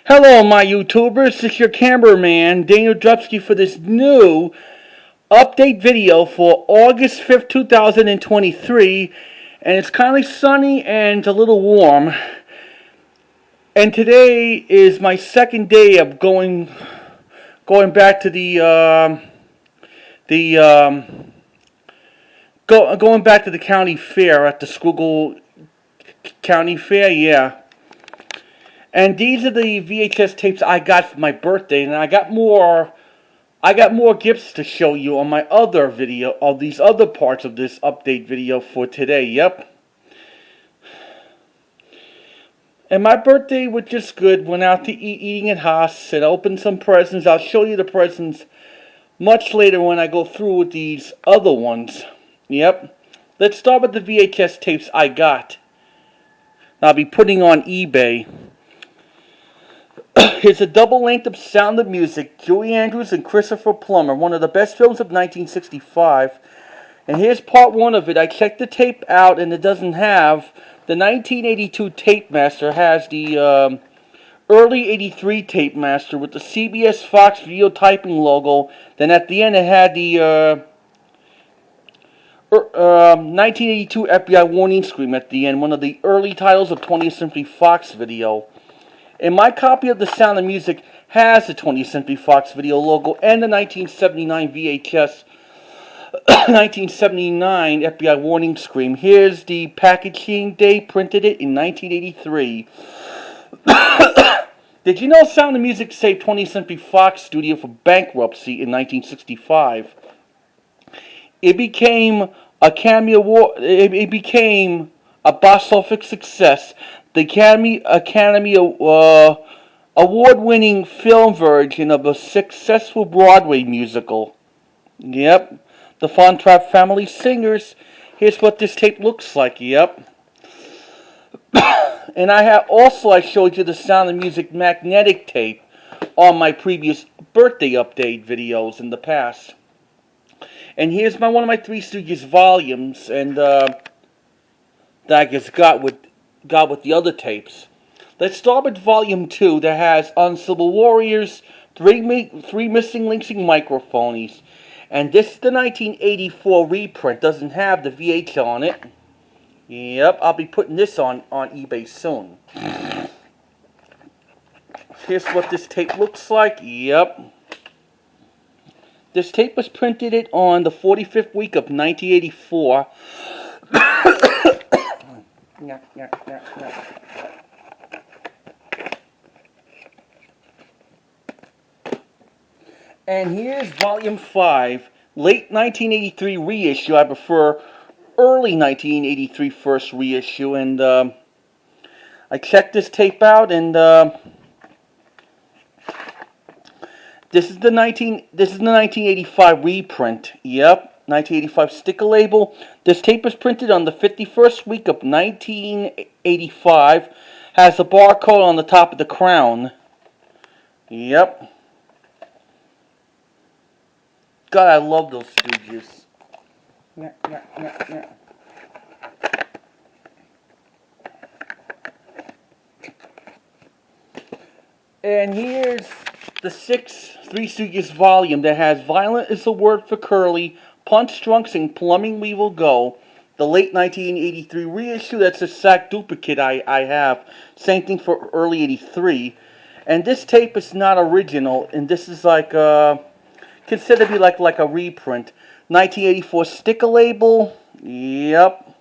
Hello, my YouTubers. This is your cameraman, Daniel Drupsky, for this new update video for August 5th, 2023. And it's kind of sunny and a little warm. And today is my second day of going back to going back to the county fair at the Schuylkill County Fair. Yeah. And these are the VHS tapes I got for my birthday, and I got more gifts to show you on my other video, of these other parts of this update video for today. Yep. And my birthday was just good. Went out to eating at Haas and opened some presents. I'll show you the presents much later when I go through with these other ones. Yep. Let's start with the VHS tapes I got. I'll be putting on eBay. Here's a double length of Sound of Music, Julie Andrews and Christopher Plummer, one of the best films of 1965. And here's part one of it. I checked the tape out, and it doesn't have the 1982 tape master. Has the early 83 tape master with the CBS Fox videotyping logo. Then at the end it had the 1982 FBI warning scream at the end, one of the early titles of 20th Century Fox video. And my copy of The Sound of Music has the 20th Century Fox video logo and the 1979 VHS 1979 FBI warning scream. Here's the packaging. They printed it in 1983. Did you know Sound of Music saved 20th Century Fox Studio from bankruptcy in 1965? It became a cameo award. It became a box office success. The Academy Award-winning film version of a successful Broadway musical. Yep. The Von Trapp Family Singers. Here's what this tape looks like. Yep. And I showed you the Sound of Music magnetic tape on my previous birthday update videos in the past. And here's one of my Three Stooges volumes, and that I just got with the other tapes. Let's start with volume 2 that has Uncivil Warriors, three missing links and microphones. And this is the 1984 reprint. Doesn't have the VH on it. Yep, I'll be putting this on eBay soon. Here's what this tape looks like. Yep. This tape was printed on the 45th week of 1984. And here's volume 5, late 1983 reissue. I prefer early 1983 first reissue. And I checked this tape out, and this is the 1985 reprint. Yep. 1985 sticker label. This tape was printed on the 51st week of 1985. Has a barcode on the top of the crown. Yep. God, I love those Stooges. And here's the 6th Three Stooges volume that has Violent is the Word for Curly, Punch Drunks, and Plumbing We Will Go. The late 1983 reissue. That's a sack duplicate I have. Same thing for early 83. And this tape is not original, and this is like considered to be like a reprint. 1984 sticker label. Yep.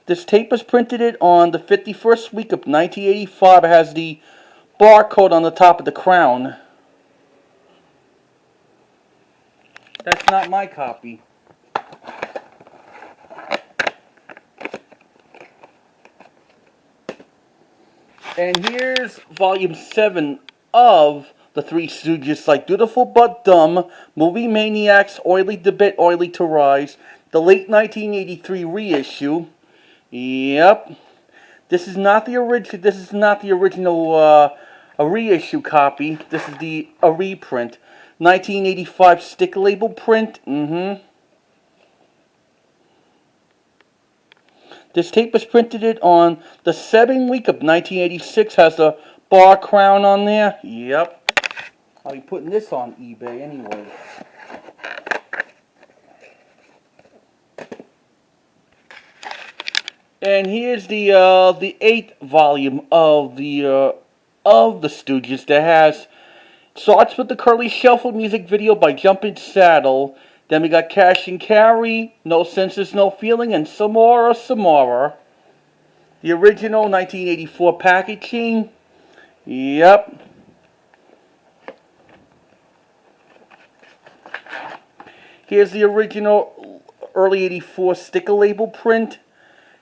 This tape was printed on the 51st week of 1985. It has the barcode on the top of the crown. That's not my copy. And here's volume 7 of the Three Stooges, like Dutiful But Dumb, Movie Maniacs, Oily to Bet, Oily to Rise, the late 1983 reissue. Yep. This is not the original a reissue copy. This is a reprint. 1985 sticker label print. This tape was printed on the 7th week of 1986. Has a bar crown on there. Yep. I'll be putting this on eBay anyway. And here's the 8th volume of the Stooges that has starts with the Curly Shuffle music video by Jumpin' Saddle. Then we got Cash and Carry, No Senses, No Feeling, and Samora Samora. The original 1984 packaging. Yep. Here's the original early 84 sticker label print.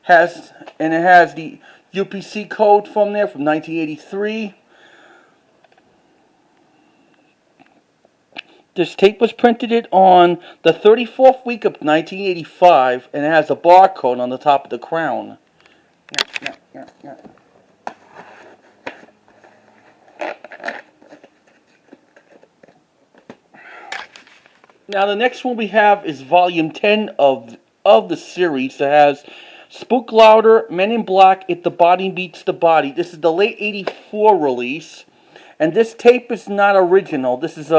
It has the UPC code from there from 1983. This tape was printed on the 34th week of 1985, and it has a barcode on the top of the crown. Now the next one we have is volume 10 of the series that has Spook Louder, Men in Black, If the Body Beats the Body. This is the late 84 release, and this tape is not original. This is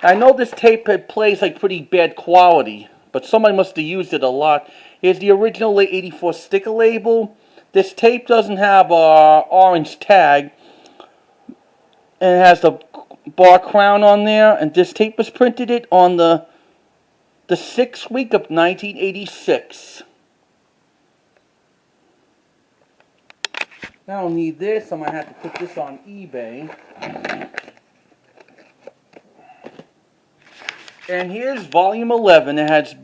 I know this tape plays like pretty bad quality, but somebody must have used it a lot. Here's the original late 84 sticker label. This tape doesn't have a orange tag, and it has the bar crown on there, and this tape was printed on the 6th week of 1986. I don't need this. I might have to put this on eBay. And here's volume 11. It has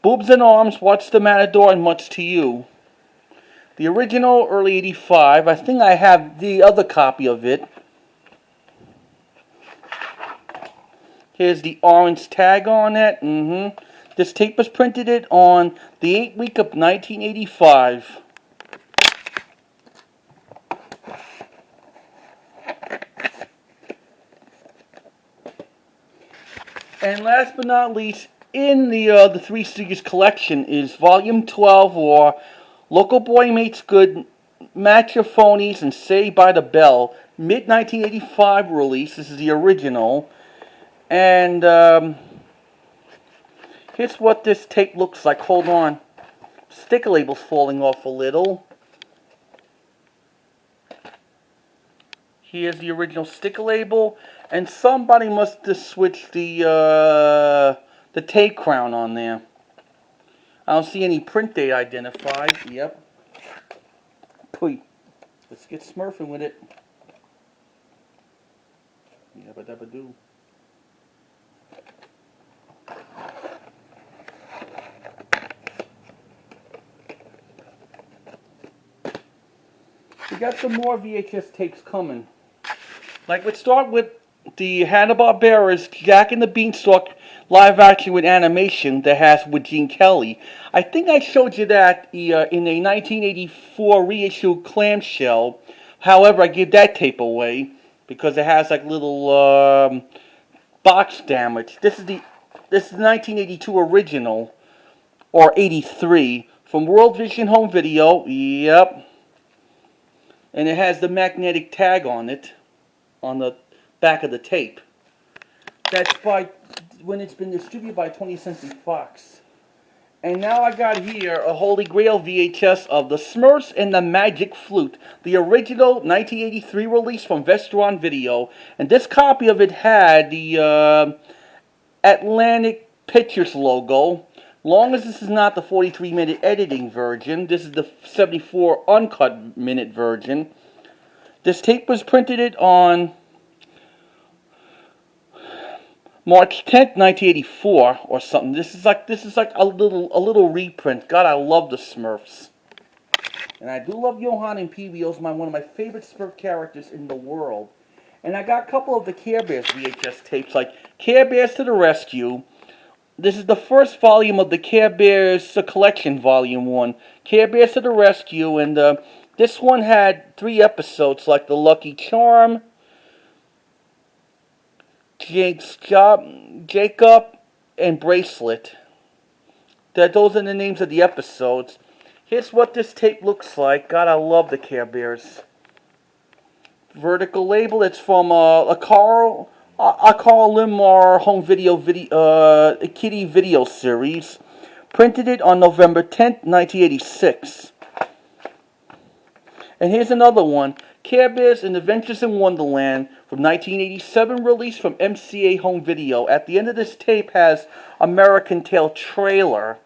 Boobs and Arms, What's the Matador, and Much to You. The original, early 85. I think I have the other copy of it. Here's the orange tag on it. This tape was printed on the 8th week of 1985. And last but not least, in the Three Stooges collection is volume 12, or Local Boy Mates Good, Match Your Phonies, and Saved by the Bell. Mid-1985 release. This is the original. And here's what this tape looks like. Hold on. Sticker label's falling off a little. Here's the original sticker label. And somebody must have switched the tape crown on there. I don't see any print date identified. Yep. Pooey. Let's get smurfing with it. Yabba dabba doo. We got some more VHS tapes coming. Like, let's start with the Hanna-Barbera's Jack and the Beanstalk live action with animation that has with Gene Kelly. I think I showed you that in a 1984 reissue clamshell. However, I give that tape away because it has like little box damage. This is the 1982 original, or 83, from World Vision Home Video. Yep. And it has the magnetic tag on it, on the back of the tape. That's when it's been distributed by 20th Century Fox. And now I got here a Holy Grail VHS of The Smurfs and the Magic Flute, the original 1983 release from Vestron Video. And this copy of it had the Atlantic Pictures logo. Long as this is not the 43-minute editing version, this is the 74 uncut minute version. This tape was printed on March 10th, 1984, or something. This is like a little reprint. God, I love the Smurfs, and I do love Johan and Peewee's, one of my favorite Smurf characters in the world. And I got a couple of the Care Bears VHS tapes, like Care Bears to the Rescue. This is the first volume of the Care Bears collection, Volume 1. Care Bears to the Rescue, and this one had 3 episodes, like The Lucky Charm, Jacob, and Bracelet. Those are the names of the episodes. Here's what this tape looks like. God, I love the Care Bears. Vertical label. It's from a Carl Limar home video kitty video series. Printed it on November 10th, 1986. And here's another one. Care Bears and Adventures in Wonderland from 1987, released from MCA Home Video. At the end of this tape has American Tail trailer.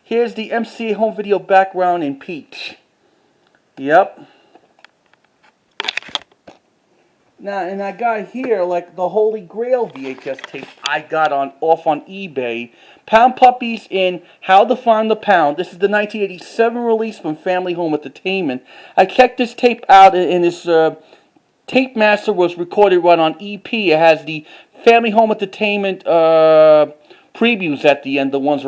Here's the MCA Home Video background in peach. Yep. Now, and I got here, like, the Holy Grail VHS tape I got off on eBay. Pound Puppies in How to Find the Pound. This is the 1987 release from Family Home Entertainment. I checked this tape out, and this tape master was recorded right on EP. It has the Family Home Entertainment previews at the end. The ones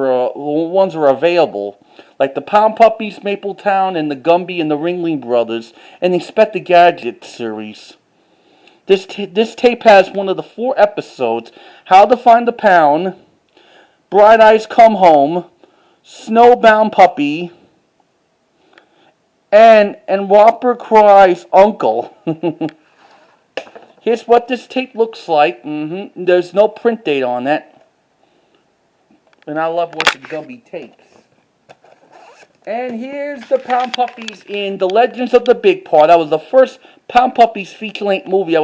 are available, like the Pound Puppies, Mapletown, and the Gumby and the Ringling Brothers, and the Inspector Gadget series. This tape has one of the 4 episodes: How to Find the Pound, Bright Eyes Come Home, Snowbound Puppy, and Whopper Cries Uncle. Here's what this tape looks like. There's no print date on it. And I love watching Gumby tapes. And here's the Pound Puppies in The Legends of the Big Paw. That was the first Pound Puppies feature-length movie.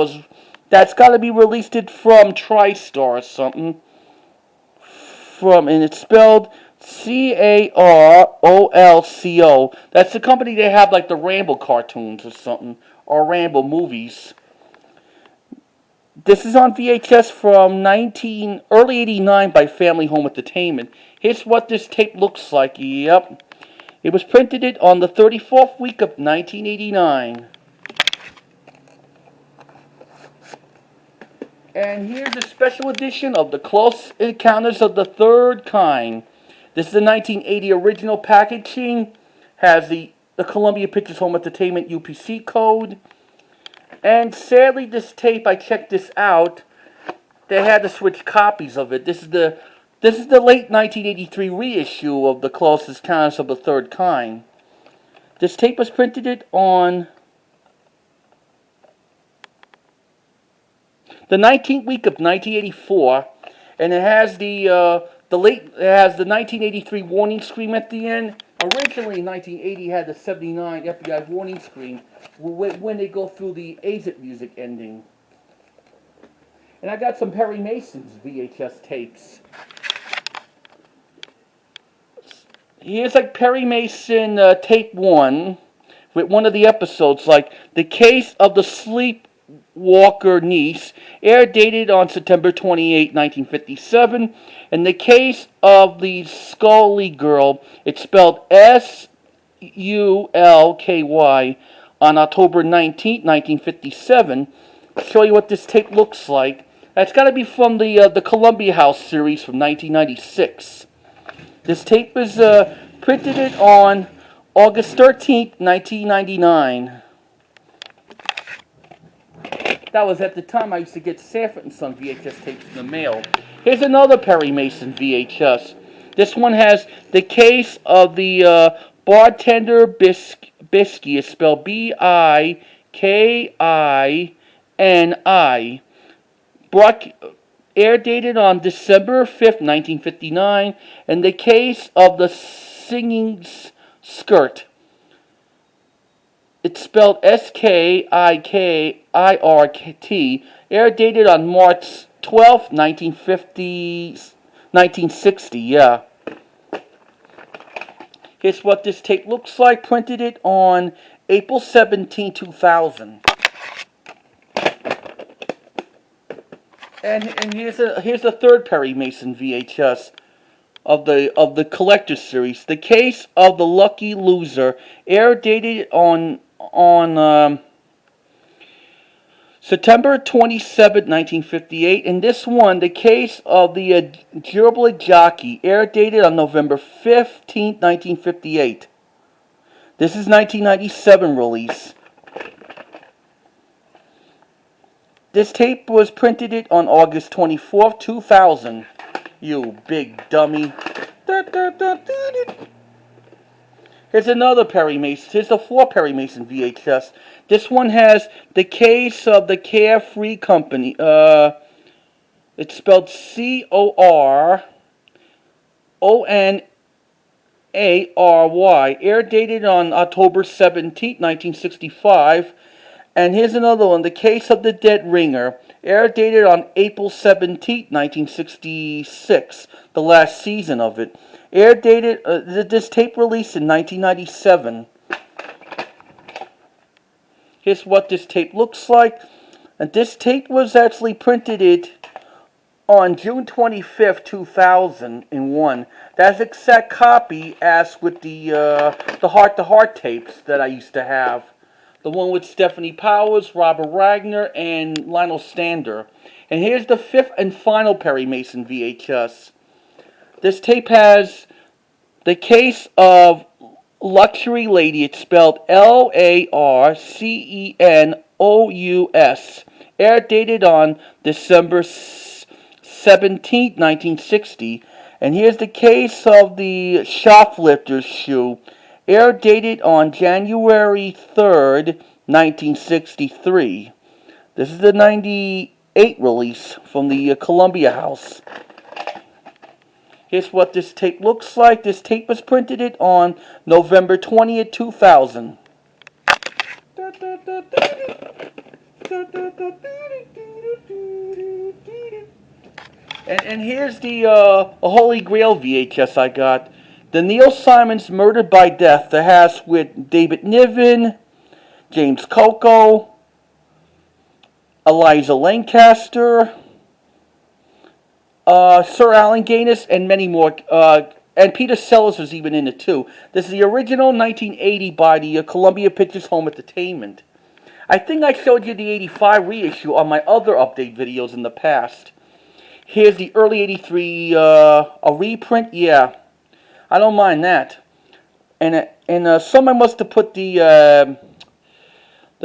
That's got to be released from TriStar or something. And it's spelled CAROLCO. That's the company they have, like, the Rambo cartoons or something, or Rambo movies. This is on VHS from early 89 by Family Home Entertainment. Here's what this tape looks like. Yep. It was printed on the 34th week of 1989. And here's a special edition of The Close Encounters of the Third Kind. This is the 1980 original packaging. Has the Columbia Pictures Home Entertainment UPC code. And sadly, this tape, I checked this out, they had to switch copies of it. This is the late 1983 reissue of The Close Encounters of the Third Kind. This tape was printed on the 19th week of 1984, and it has the 1983 warning screen at the end. Originally, 1980 had the 79 FBI warning screen when they go through the exit music ending. And I got some Perry Mason's VHS tapes. Here's like Perry Mason tape 1 with one of the episodes, like The Case of the Sleepwalker Niece, air dated on September 28, 1957, and The Case of the Scully Girl, it's spelled S-U-L-K-Y, on October 19, 1957. I'll show you what this tape looks like. That's got to be from the Columbia House series from 1996. This tape is printed on August 13th, 1999. That was at the time I used to get Sanford & Son VHS tapes in the mail. Here's another Perry Mason VHS. This one has The Case of the Bartender Bisky. It's spelled B-I-K-I-N-I. Air dated on December 5th, 1959. And The Case of the Singing Skirt. It's spelled S-K-I-K-I-R-T. Air dated on March 12th, 1960, yeah. Here's what this tape looks like. Printed it on April 17, 2000. And here's a third Perry Mason VHS of the collector series. The Case of the Lucky Loser, air dated on September 27, 1958. And this one, The Case of the Gerbil Jockey, air dated on November 15, 1958. This is 1997 release. This tape was printed on August 24th, 2000. You big dummy. Here's another Perry Mason. Here's the 4 Perry Mason VHS. This one has the case of the Carefree Company. It's spelled CORONARY. Air dated on October 17th, 1965. And here's another one. The Case of the Dead Ringer. Air dated on April 17th, 1966. The last season of it. Air dated, this tape released in 1997. Here's what this tape looks like. And this tape was actually printed on June 25th, 2001. That's the exact copy as with the heart-to-heart tapes that I used to have. The one with Stephanie Powers, Robert Wagner, and Lionel Stander. And here's the 5th and final Perry Mason VHS. This tape has the Case of Luxury Lady. It's spelled LARCENOUS. Air dated on December 17th, 1960. And here's the Case of the Shoplifter's Shoe. Air dated on January 3rd, 1963. This is the 98 release from the Columbia House. Here's what this tape looks like. This tape was printed on November 20th, 2000. And here's the Holy Grail VHS I got. The Neil Simon's Murdered by Death. That has with David Niven, James Coco, Eliza Lancaster, Sir Allen Gaines, and many more. And Peter Sellers was even in it too. This is the original 1980 by the Columbia Pictures Home Entertainment. I think I showed you the 85 reissue on my other update videos in the past. Here's the early 83 a reprint. Yeah, I don't mind that. And someone must have put the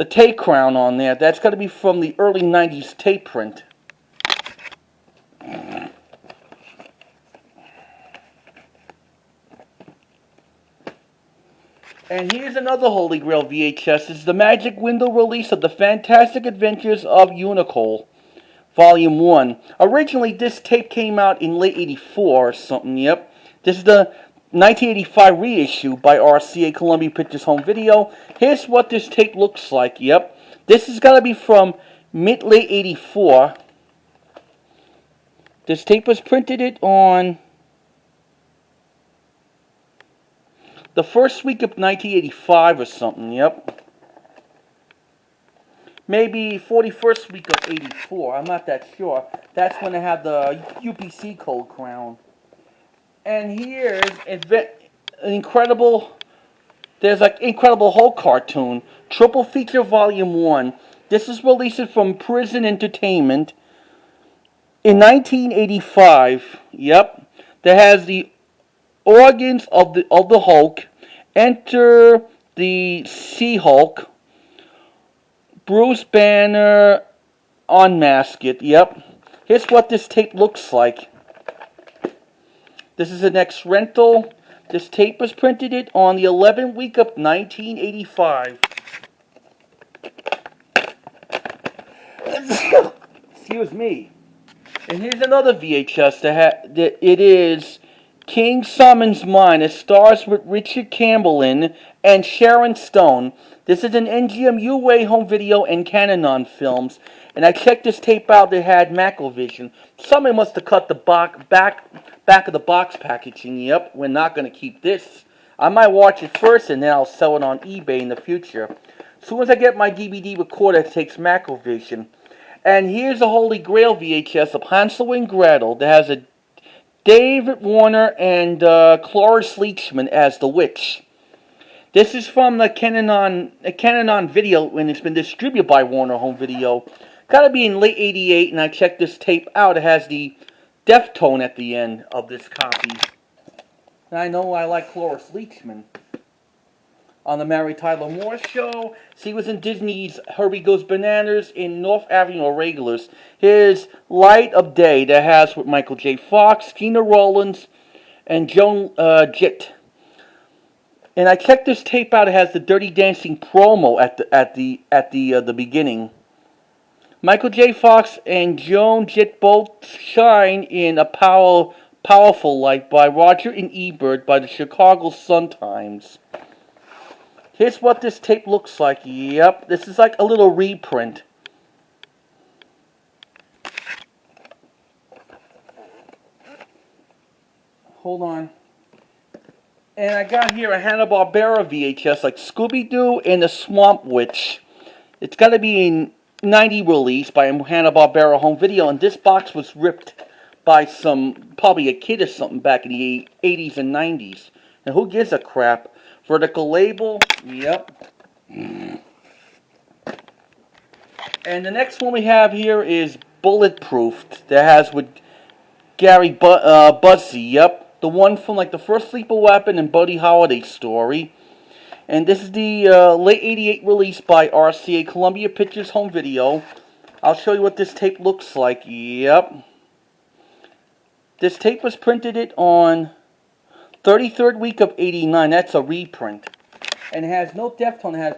tape crown on there. That's got to be from the early 90s tape print. And here's another Holy Grail VHS. This is the Magic Window release of The Fantastic Adventures of Unicorn, Volume 1. Originally, this tape came out in late 84 or something, yep. This is the 1985 reissue by RCA Columbia Pictures Home Video. Here's what this tape looks like, yep. This has got to be from mid-late 84. This tape was printed on the first week of 1985 or something, yep. Maybe 41st week of 84, I'm not that sure. That's when they had the UPC code crown. And here's an incredible, there's like Incredible Hulk cartoon, triple feature volume 1. This is released from Prison Entertainment in 1985, yep. That has the organs of the Hulk, Enter the She-Hulk, Bruce Banner, Unmasked, yep. Here's what this tape looks like. This is the next rental. This tape was printed on the 11th week of 1985. Excuse me. And here's another VHS that it is King Solomon's Mine. It stars with Richard Campbell and Sharon Stone. This is an NGM UA home video and Canon films. And I checked this tape out. It had Macrovision. Somebody must have cut the back of the box packaging. Yep, we're not going to keep this. I might watch it first and then I'll sell it on eBay in the future. As soon as I get my DVD recorder, it takes Macrovision. And here's the Holy Grail VHS of Hansel and Gretel that has a David Warner and Cloris Leachman as the witch. This is from the Canon video when it's been distributed by Warner Home Video. Gotta be in late 88, and I checked this tape out. It has the Deftone at the end of this copy. And I know I like Cloris Leachman. On the Mary Tyler Moore Show. She was in Disney's Herbie Goes Bananas in North Avenue Regulars. Here's Light of Day that has with Michael J. Fox, Gina Rollins, and Joan Jett. And I checked this tape out. It has the Dirty Dancing promo at the beginning. Michael J. Fox and Joan Jett both shine in A Powerful Light by Roger and Ebert by the Chicago Sun-Times. Here's what this tape looks like. Yep, this is like a little reprint. Hold on. And I got here a Hanna-Barbera VHS like Scooby-Doo and the Swamp Witch. It's got to be a 90 release by Hanna-Barbera Home Video, and this box was ripped by probably a kid or something back in the 80s and 90s. And who gives a crap? Vertical label, yep. And the next one we have here is Bulletproofed. That has with Gary Busey, yep. The one from like the first Sleeper Weapon and Buddy Holiday Story. And this is the late 88 release by RCA, Columbia Pictures Home Video. I'll show you what this tape looks like. Yep. This tape was printed on 33rd week of 89. That's a reprint. And it has no Deftone. It has...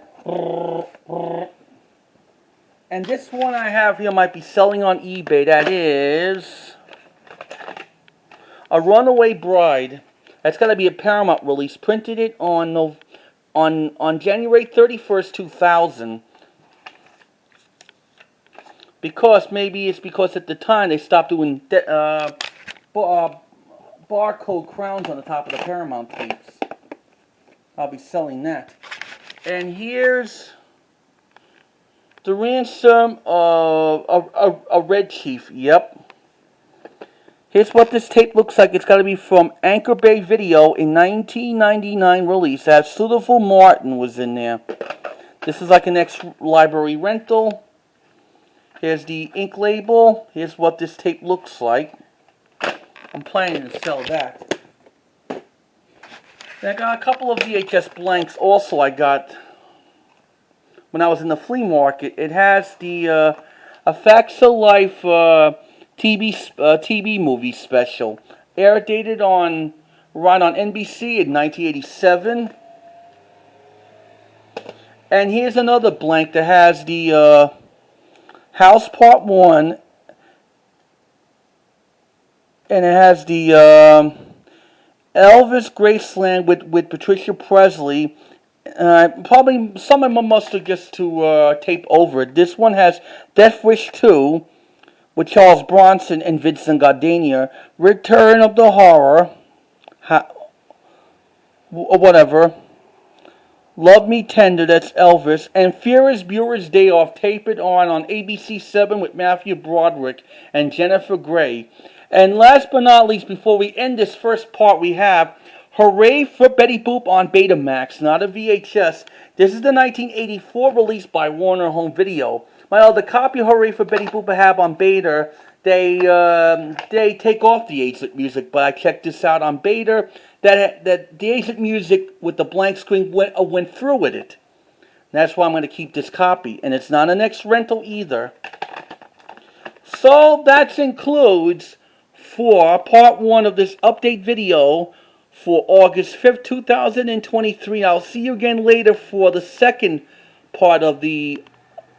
And this one I have here might be selling on eBay. That is... A Runaway Bride. That's got to be a Paramount release. Printed it on January 31st, 2000. Because maybe it's because at the time they stopped doing barcode crowns on the top of the Paramount tapes. I'll be selling that. And here's The Ransom of a Red Chief. Yep. Here's what this tape looks like. It's got to be from Anchor Bay Video in 1999 release. That Suitable Martin was in there. This is like an ex-library rental. Here's the ink label. Here's what this tape looks like. I'm planning to sell that. And I got a couple of VHS blanks also I got when I was in the flea market. It has the A Facts of Life TV movie special. Air dated on NBC in 1987. And here's another blank that has the House Part.1. And it has the Elvis Graceland with Patricia Presley. Probably some of them must have just to tape over it. This one has Death Wish 2 with Charles Bronson and Vincent Gardenia. Return of the Horror. Whatever. Love Me Tender, that's Elvis. And Ferris Bueller's Day Off, tape it on ABC 7 with Matthew Broderick and Jennifer Grey. And last but not least, before we end this first part, we have Hooray for Betty Boop on Betamax, not a VHS. This is the 1984 release by Warner Home Video. My other copy of Hooray for Betty Boop I have on Beta, they take off the ASIC music, but I checked this out on Beta, that the ASIC music with the blank screen went through with it. That's why I'm going to keep this copy, and it's not an X rental either. So that includes for part 1 of this update video for August 5th, 2023. I'll see you again later for the second part of the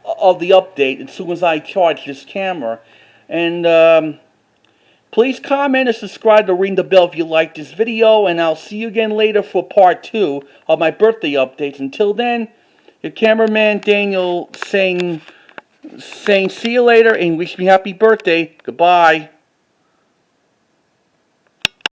update as soon as I charge this camera. And please comment and subscribe to ring the bell if you like this video, and I'll see you again later for part 2 of my birthday updates. Until then, your cameraman Daniel saying see you later and wish me happy birthday. Goodbye.